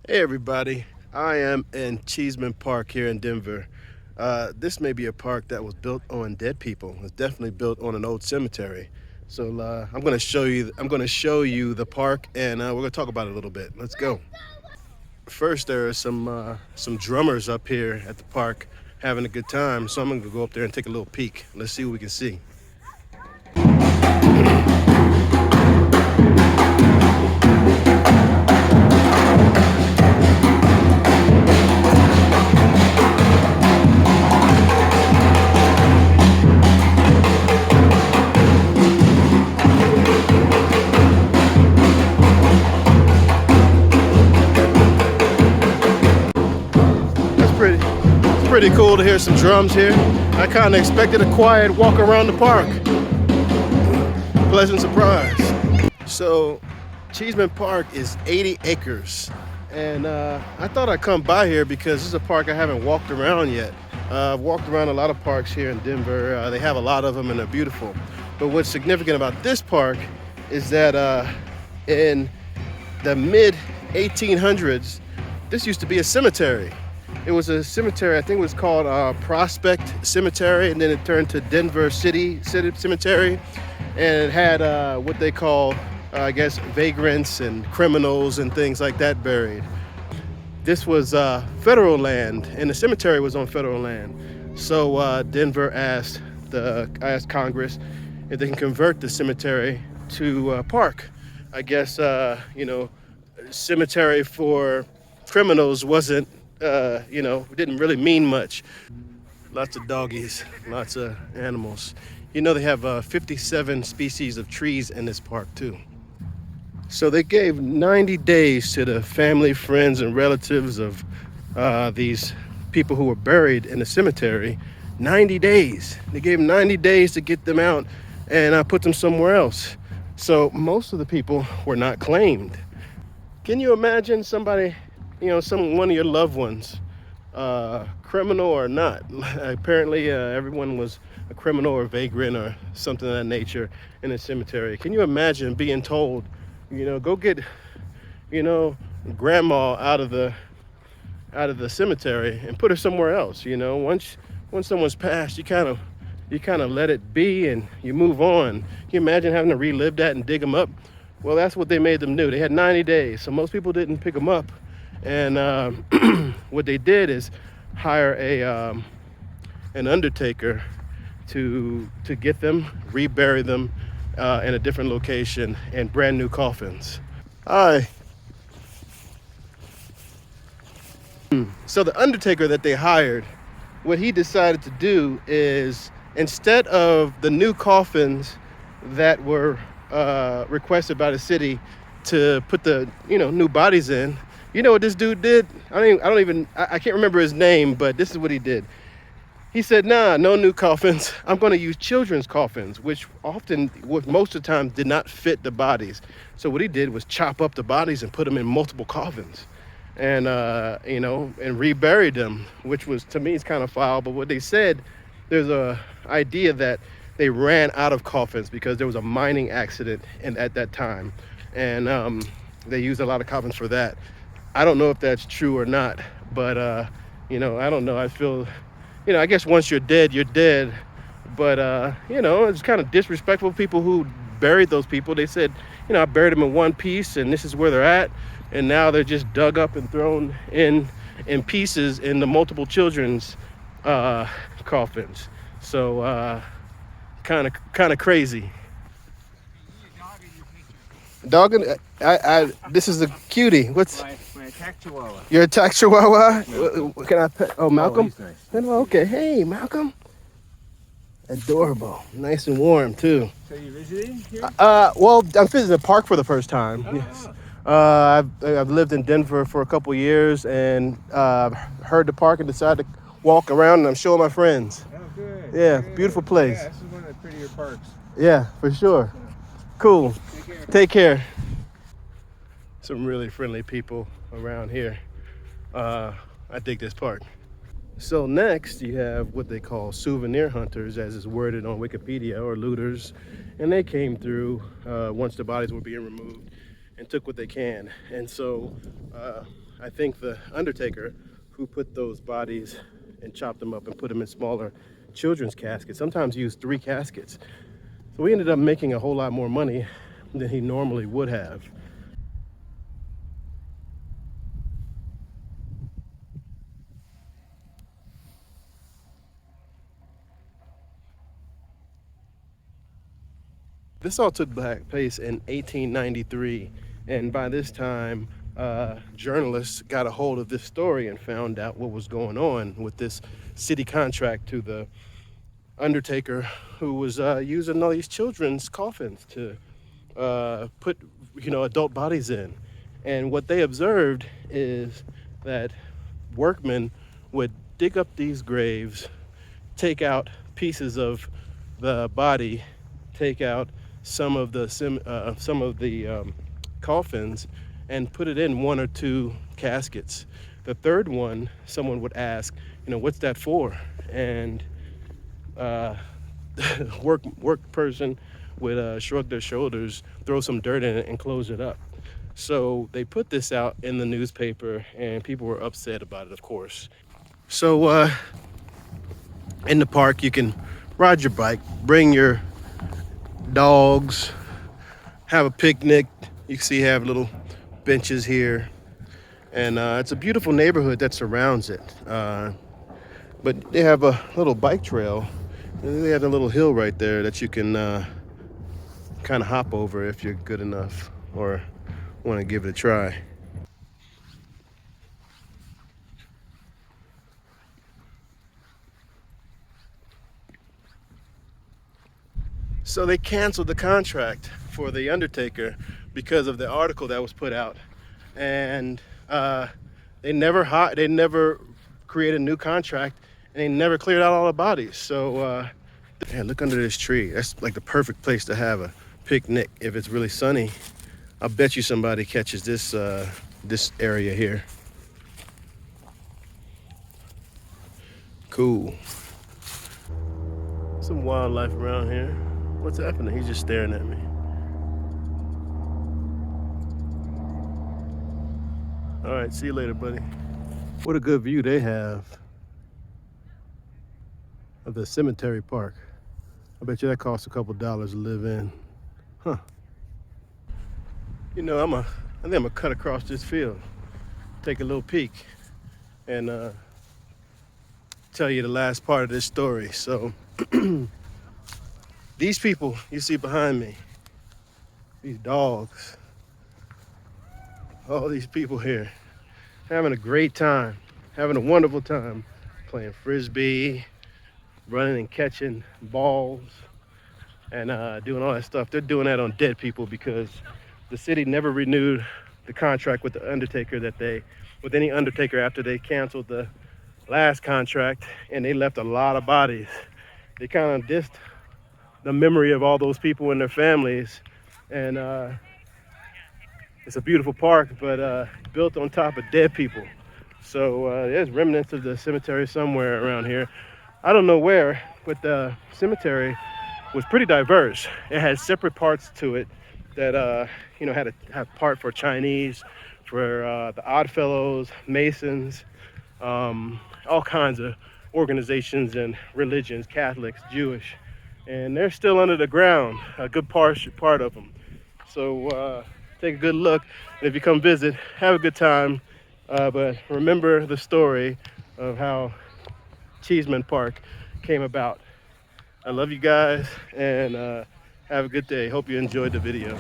Hey everybody, I am in Cheesman Park here in Denver. This may be a park that was built on dead people. It's definitely built on an old cemetery. So I'm going to show you. I'm going to show you the park, and we're going to talk about it a little bit. Let's go. First, there are some drummers up here at the park having a good time. So I'm going to go up there and take a little peek. Let's see what we can see. It's pretty cool to hear some drums here. I kind of expected a quiet walk around the park. Pleasant surprise. So, Cheesman Park is 80 acres. And I thought I'd come by here because this is a park I haven't walked around yet. I've walked around a lot of parks here in Denver. They have a lot of them and they're beautiful. But what's significant about this park is that in the mid 1800s, this used to be a cemetery. It was a cemetery, I think it was called Prospect Cemetery, and then it turned to Denver City Cemetery. And it had what they call, I guess, vagrants and criminals and things like that buried. This was federal land, and the cemetery was on federal land. So Denver asked Congress if they can convert the cemetery to a park. I guess, cemetery for criminals wasn't, didn't really mean much. Lots of doggies, lots of animals. You know, they have 57 species of trees in this park too. So they gave 90 days to the family, friends, and relatives of these people who were buried in the cemetery. 90 days. They gave them 90 days to get them out and put them somewhere else. So most of the people were not claimed. Can you imagine somebody, one of your loved ones, criminal or not? Apparently, everyone was a criminal or vagrant or something of that nature in a cemetery. Can you imagine being told, go get, grandma out of the cemetery and put her somewhere else? Once someone's passed, you kind of let it be and you move on. Can you imagine having to relive that and dig them up? Well, that's what they made them do. They had 90 days, so most people didn't pick them up. And what they did is hire an undertaker to get them, rebury them in a different location in brand new coffins. Hi. So the undertaker that they hired, what he decided to do is, instead of the new coffins that were requested by the city to put the new bodies in, you know what this dude did? I can't remember his name, but this is what he did. He said, nah, no new coffins. I'm going to use children's coffins, which most of the time did not fit the bodies. So what he did was chop up the bodies and put them in multiple coffins and reburied them, which was, to me, is kind of foul. But what they said, there's a idea that they ran out of coffins because there was a mining accident at that time. And they used a lot of coffins for that. I don't know if that's true or not, but, I don't know. I feel, I guess once you're dead, you're dead. But, it's kind of disrespectful. People who buried those people, they said, I buried them in one piece and this is where they're at. And now they're just dug up and thrown in pieces in the multiple children's coffins. So kind of crazy. Dog, this is a cutie. What's my attack chihuahua? Your attack chihuahua? No. Can I pet? Oh, Malcolm. He's nice. Oh, okay. Hey, Malcolm. Adorable. Nice and warm too. So you visiting here? Well, I'm visiting the park for the first time. Oh. Yes. I've lived in Denver for a couple years and heard the park and decided to walk around, and I'm showing my friends. Oh, good. Yeah, Good. beautiful place. Yeah, this is one of the prettier parks. Yeah, for sure. Cool. Take care. Some really friendly people around here. I dig this park. So next you have what they call souvenir hunters, as is worded on Wikipedia, or looters. And they came through once the bodies were being removed and took what they can. And so I think the undertaker who put those bodies and chopped them up and put them in smaller children's caskets sometimes used 3 caskets. So we ended up making a whole lot more money than he normally would have. This all took place in 1893, and by this time, journalists got a hold of this story and found out what was going on with this city contract to the undertaker who was using all these children's coffins to put, adult bodies in. And what they observed is that workmen would dig up these graves, take out pieces of the body, take out some of the coffins, and put it in 1 or 2 caskets. The third one, someone would ask, what's that for? And work person would shrug their shoulders, throw some dirt in it, and close it up. So they put this out in the newspaper, and people were upset about it, of course. So in the park, you can ride your bike, bring your dogs, have a picnic. You can see have little benches here, and it's a beautiful neighborhood that surrounds it. But they have a little bike trail, and they have a little hill right there that you can kind of hop over if you're good enough or want to give it a try. So they canceled the contract for the undertaker because of the article that was put out, and they never created a new contract, and they never cleared out all the bodies. So yeah, look under this tree. That's like the perfect place to have a picnic if it's really sunny. I bet you somebody catches this area here. Cool. Some wildlife around here. What's happening? He's just staring at me. All right, see you later, buddy. What a good view they have of the cemetery park. I bet you that costs a couple dollars to live in. Huh. I think I'm gonna cut across this field, take a little peek, and tell you the last part of this story. So these people you see behind me, these dogs, all these people here having a great time, having a wonderful time playing frisbee, running and catching balls, and doing all that stuff. They're doing that on dead people because the city never renewed the contract with the undertaker with any undertaker after they canceled the last contract, and they left a lot of bodies. They kind of dissed the memory of all those people and their families, and it's a beautiful park, but built on top of dead people. So there's remnants of the cemetery somewhere around here. I don't know where, but the cemetery was pretty diverse. It had separate parts to it that had a part for Chinese, for the Oddfellows, Masons, all kinds of organizations and religions, Catholics, Jewish, and they're still under the ground, a good part of them. So take a good look, and if you come visit, have a good time, but remember the story of how Cheesman Park came about. I love you guys, and have a good day. Hope you enjoyed the video.